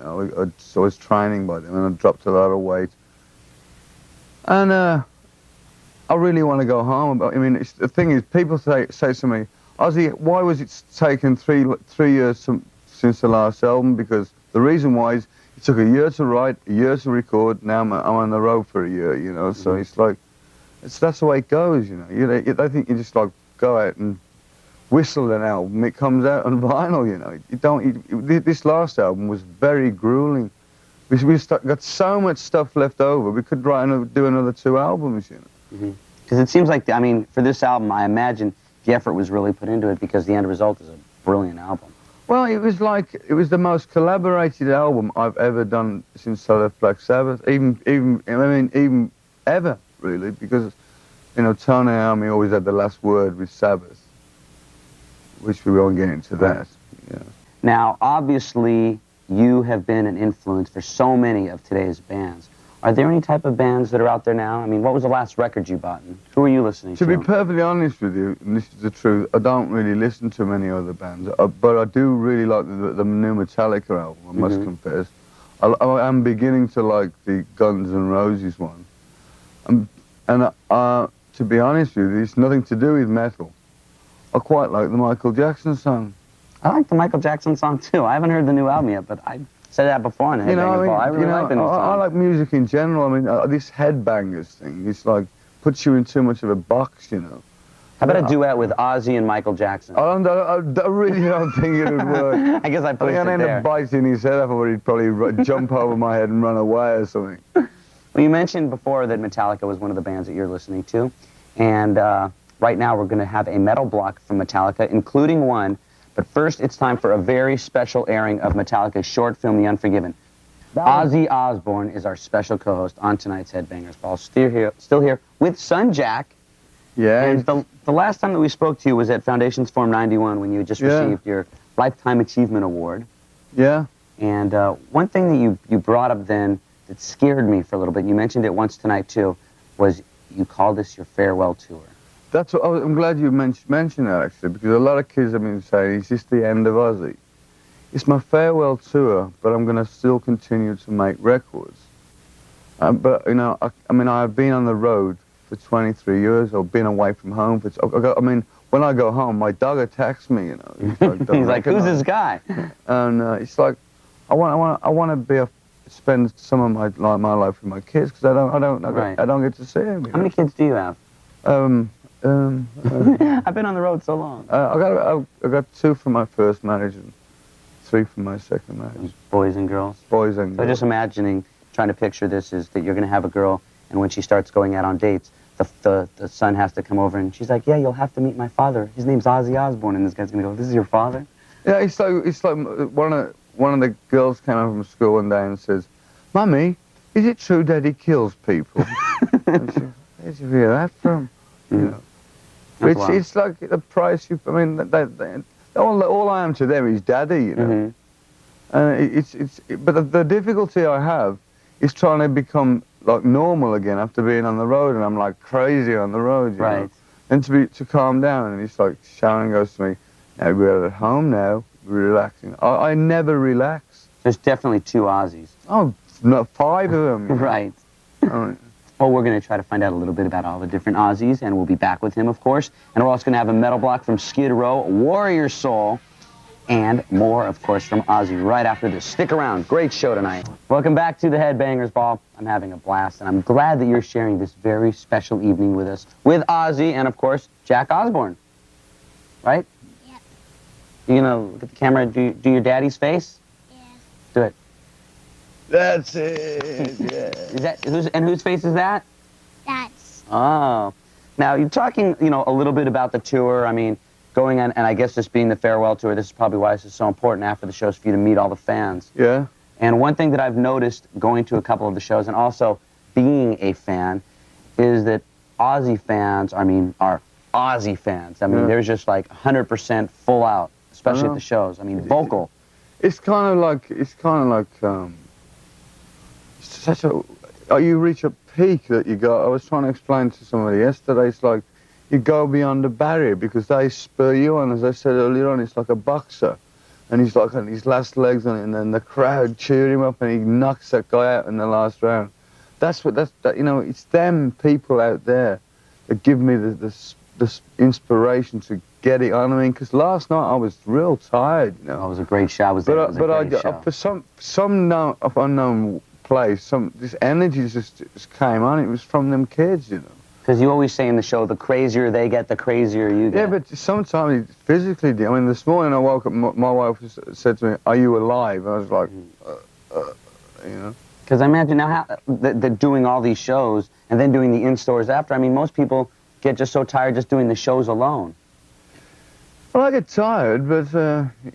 know. I was training by then, and I dropped a lot of weight. And I really want to go home. I mean, the thing is, people say to me, Ozzy, why was it taken three years since the last album? Because the reason why is it took a year to write, a year to record. Now I'm on the road for a year, you know. So it's like, that's the way it goes, you know. I think you just like go out and whistle an album. It comes out on vinyl, you know. This last album was very grueling. We got so much stuff left over. We could do another 2 albums, you know. Because it seems like, I mean, for this album, I imagine the effort was really put into it because the end result is a brilliant album. Well, it was the most collaborated album I've ever done since I left Black Sabbath, even ever, really, because, you know, Tony Iommi always had the last word with Sabbath, which we won't get into that. Yeah. Now, obviously, you have been an influence for so many of today's bands. Are there any type of bands that are out there now? I mean, what was the last record you bought, and who are you listening to? To be perfectly honest with you, and this is the truth, I don't really listen to many other bands, but I do really like the new Metallica album, I must confess. I'm beginning to like the Guns N' Roses one. To be honest with you, it's nothing to do with metal. I quite like the Michael Jackson song. I like the Michael Jackson song, too. I haven't heard the new album yet, but I said that before in the Headbangers Ball. I really like the new song. I like music in general. I mean, this Headbangers thing, it's like, puts you in too much of a box, you know. How about a duet with Ozzy and Michael Jackson? I really don't think it would work. I guess I put it there. I'd end up biting his head off, or he'd probably jump over my head and run away or something. Well, you mentioned before that Metallica was one of the bands that you're listening to, and right now we're going to have a metal block from Metallica, including one. But first, it's time for a very special airing of Metallica's short film, The Unforgiven. Ozzy Osbourne is our special co-host on tonight's Headbangers Ball. Still here with son Jack. Yeah. And the last time that we spoke to you was at Foundations Forum 91 when you had just received your Lifetime Achievement Award. Yeah. And one thing that you brought up then that scared me for a little bit, and you mentioned it once tonight too, was you called this your farewell tour. That's what, I'm glad you mentioned that, actually, because a lot of kids have been saying, is this the end of Ozzy? It's my farewell tour, but I'm going to still continue to make records. But, you know, I mean, I've been on the road for 23 years, or been away from home. I mean, when I go home, my dog attacks me, you know. He's like, who's this guy? And it's like, I want to spend some of my life with my kids, because I don't get to see them. How many kids do you have? I've been on the road so long. I got 2 from my first marriage and 3 from my second marriage. Boys and girls? Boys and girls. So just imagining, trying to picture this, is that you're going to have a girl, and when she starts going out on dates, the son has to come over, and she's like, yeah, you'll have to meet my father. His name's Ozzy Osbourne, and this guy's going to go, this is your father? Yeah, it's like one of the girls came home from school one day and says, Mummy, is it true Daddy kills people? And she, where'd you hear that from? You know. It's like the price you. I mean, all I am to them is Daddy, you know. But the difficulty I have is trying to become like normal again after being on the road, and I'm like crazy on the road, you know. And to calm down, and it's like Sharon goes to me, "Now we're at home now, we're relaxing." I never relax. There's definitely 2 Ozzies. Oh, no, 5 of them. You know? Right. Well, we're going to try to find out a little bit about all the different Ozzies, and we'll be back with him, of course. And we're also going to have a metal block from Skid Row, Warrior Soul, and more, of course, from Ozzy right after this. Stick around. Great show tonight. Welcome back to the Headbangers Ball. I'm having a blast, and I'm glad that you're sharing this very special evening with us, with Ozzy and, of course, Jack Osbourne. Right? Yep. You going to look at the camera and do your daddy's face? Yeah. Do it. That's it, yeah. Whose face is that? That's. Oh. Now, you're talking, you know, a little bit about the tour. I mean, going on, and I guess this being the farewell tour, this is probably why this is so important after the shows for you to meet all the fans. Yeah. And one thing that I've noticed going to a couple of the shows and also being a fan is that Ozzy fans, I mean, are Ozzy fans. I mean, they're just like 100% full out, especially at the shows. I mean, vocal. It's kind of like, such a, you reach a peak that you go, I was trying to explain to somebody yesterday, it's like you go beyond the barrier because they spur you on, as I said earlier on, it's like a boxer. and he's like on his last legs on it, and then the crowd cheer him up, and he knocks that guy out in the last round. You know, it's them people out there that give me this inspiration to get it on. I mean, because last night I was real tired, you know. It was a great show. For some unknown place, this energy just came on. It was from them kids, you know. Because you always say in the show, the crazier they get, the crazier you get. Yeah, but sometimes it physically, I mean, this morning I woke up, my wife said to me, "Are you alive?" I was like, you know. Because I imagine now how they're doing all these shows and then doing the in-stores after. I mean, most people get just so tired just doing the shows alone. Well, I get tired, but,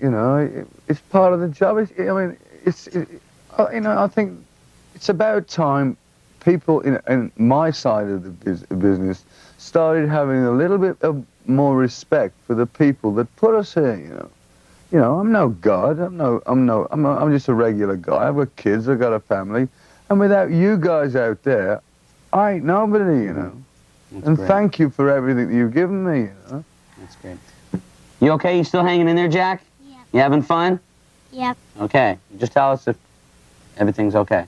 you know, it's part of the job. You know, I think it's about time people in my side of the business started having a little bit of more respect for the people that put us here, you know. You know, I'm no god. I'm just a regular guy. I've got kids. I've got a family, and without you guys out there, I ain't nobody, you know. That's and great. Thank you for everything that you've given me, you know. That's great. You okay? You still hanging in there, Jack? Yeah. You having fun? Yep. Okay. Just tell us if everything's okay.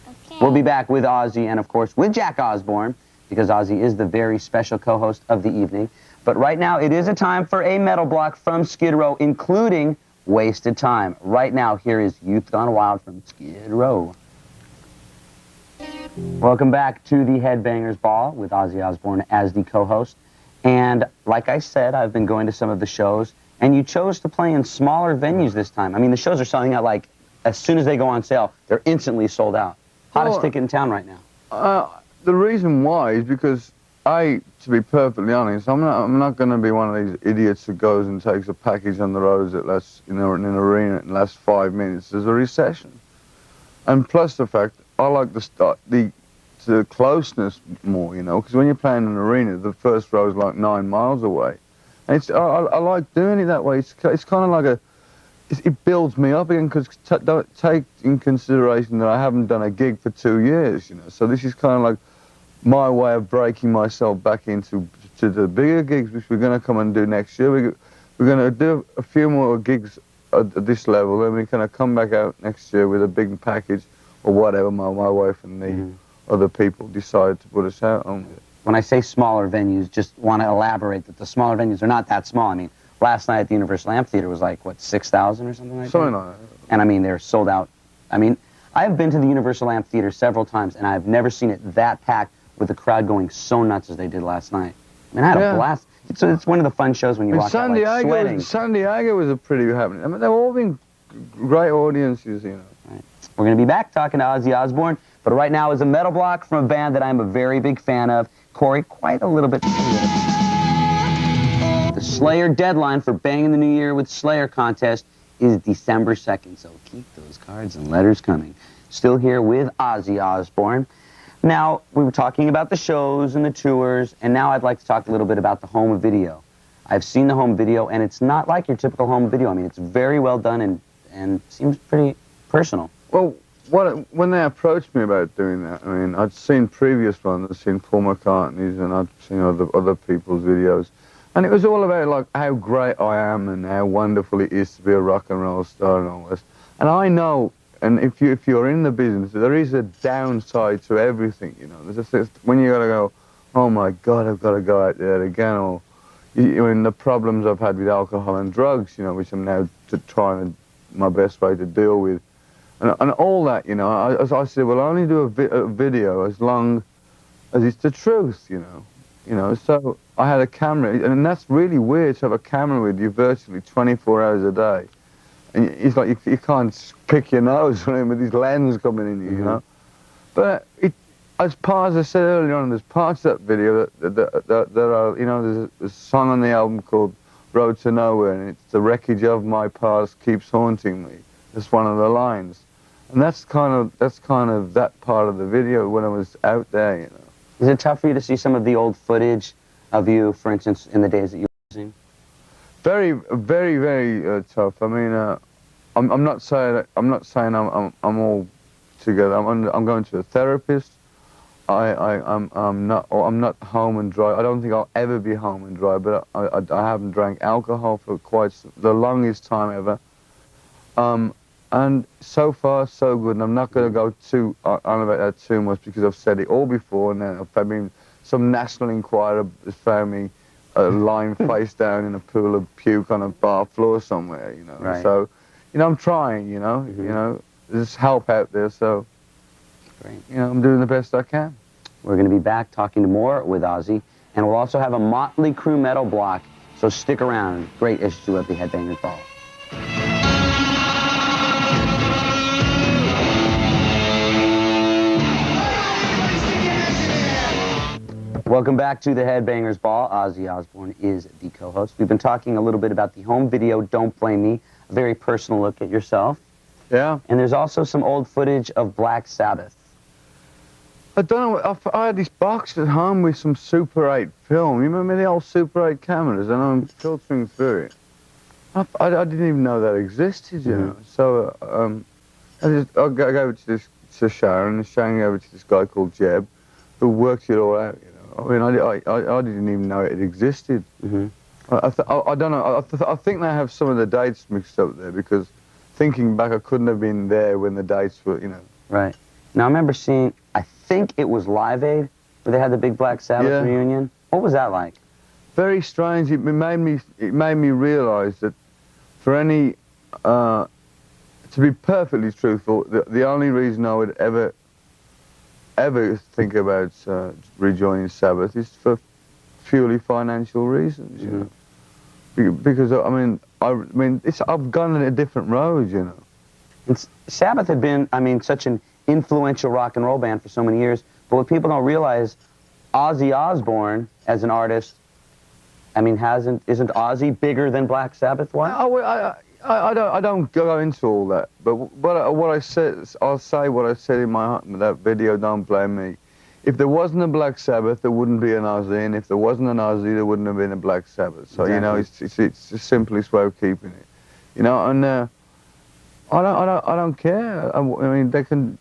Okay. We'll be back with Ozzy and, of course, with Jack Osbourne, because Ozzy is the very special co-host of the evening. But right now, it is a time for a metal block from Skid Row, including Wasted Time. Right now, here is Youth Gone Wild from Skid Row. Welcome back to the Headbangers Ball with Ozzy Osbourne as the co-host. And like I said, I've been going to some of the shows, and you chose to play in smaller venues this time. I mean, the shows are selling out, like, as soon as they go on sale, they're instantly sold out. Hottest ticket in town right now. The reason why is because to be perfectly honest, I'm not going to be one of these idiots who goes and takes a package on the roads that lasts, you know, in an arena and lasts 5 minutes. There's a recession, and plus the fact I like the closeness more, you know, because when you're playing in an arena, the first row is like 9 miles away, and I like doing it that way. It's kind of like it builds me up again, because don't take in consideration that I haven't done a gig for 2 years, you know. So this is kind of like my way of breaking myself back into the bigger gigs, which we're going to come and do next year. We're going to do a few more gigs at this level, then we're going to come back out next year with a big package or whatever my wife and the other people decide to put us out on. When I say smaller venues, just want to elaborate that the smaller venues are not that small. I mean, last night at the Universal Amphitheater was like, what, 6,000 or something like that? Something like that. And I mean, they're sold out. I mean, I've been to the Universal Amphitheater several times, and I've never seen it that packed with the crowd going so nuts as they did last night. I mean, I had a blast. It's one of the fun shows when you walk out, like, sweating. San Diego was a pretty happening. I mean, they've all been great audiences, you know. Right. We're going to be back talking to Ozzy Osbourne, but right now is a metal block from a band that I'm a very big fan of. Corey, quite a little bit. The Slayer deadline for Banging the New Year with Slayer contest is December 2nd, so keep those cards and letters coming. Still here with Ozzy Osbourne. Now, we were talking about the shows and the tours, and now I'd like to talk a little bit about the home video. I've seen the home video, and it's not like your typical home video. I mean, it's very well done and seems pretty personal. Well, when they approached me about doing that, I mean, I'd seen previous ones. I'd seen Paul McCartney's, and I'd seen other people's videos. And it was all about, like, how great I am and how wonderful it is to be a rock and roll star and all this. And I know, and if you're in the business, there is a downside to everything, you know. There's when you got to go, oh, my God, I've got to go out there again, or, I mean, the problems I've had with alcohol and drugs, you know, which I'm now trying my best way to deal with. And all that, you know, I said, well, I only do a video as long as it's the truth, you know. You know, so I had a camera, and that's really weird to have a camera with you virtually 24 hours a day. And it's like you can't pick your nose on him with his lens coming in you, you know. But as I said earlier on, there's parts of that video that are, you know, there's a song on the album called Road to Nowhere, and it's the wreckage of my past keeps haunting me. That's one of the lines. And that's kind of that part of the video when I was out there, you know. Is it tough for you to see some of the old footage of you, for instance, in the days that you were using? Very, very, very tough. I mean, I'm not saying I'm all together. I'm going to a therapist. I'm not home and dry. I don't think I'll ever be home and dry. But I haven't drank alcohol for the longest time ever. And so far, so good. And I'm not going to go too on about that too much because I've said it all before. And then I mean, some National Enquirer has found me lying face down in a pool of puke on a bar floor somewhere. You know. Right. So, you know, I'm trying. You know. You know, there's help out there. So, Great. you know, I'm doing the best I can. We're going to be back talking to more with Ozzy, and we'll also have a Motley Crue metal block. So stick around. Great issue of the Headbangers Ball. Welcome back to the Headbangers Ball. Ozzy Osbourne is the co-host. We've been talking a little bit about the home video, Don't Blame Me, a very personal look at yourself. Yeah. And there's also some old footage of Black Sabbath. I don't know. I had this box at home with some Super 8 film. You remember the old Super 8 cameras? And I'm filtering through it. I didn't even know that existed, you know. So I gave it to Sharon, and Sharon gave it to this guy called Jeb, who worked it all out. You know. I mean, I didn't even know it existed. I don't know. I think they have some of the dates mixed up there because thinking back, I couldn't have been there when the dates were, you know. Right. Now I remember seeing, I think it was Live Aid, where they had the big Black Sabbath reunion. What was that like? Very strange. It made me realise that for any, to be perfectly truthful, the only reason I would ever think about rejoining Sabbath is for purely financial reasons, you know. Because I mean, I've gone in a different road, you know. And Sabbath had been, I mean, such an influential rock and roll band for so many years, but what people don't realize, Ozzy Osbourne as an artist, I mean, isn't Ozzy bigger than Black Sabbath was? I don't go into all that, but what I said, I'll say what I said in that video, Don't Blame Me. If there wasn't a Black Sabbath, there wouldn't be an Ozzy, and if there wasn't an Ozzy, there wouldn't have been a Black Sabbath. So, you know, it's the simplest way of keeping it. You know, and I don't care. I mean, they can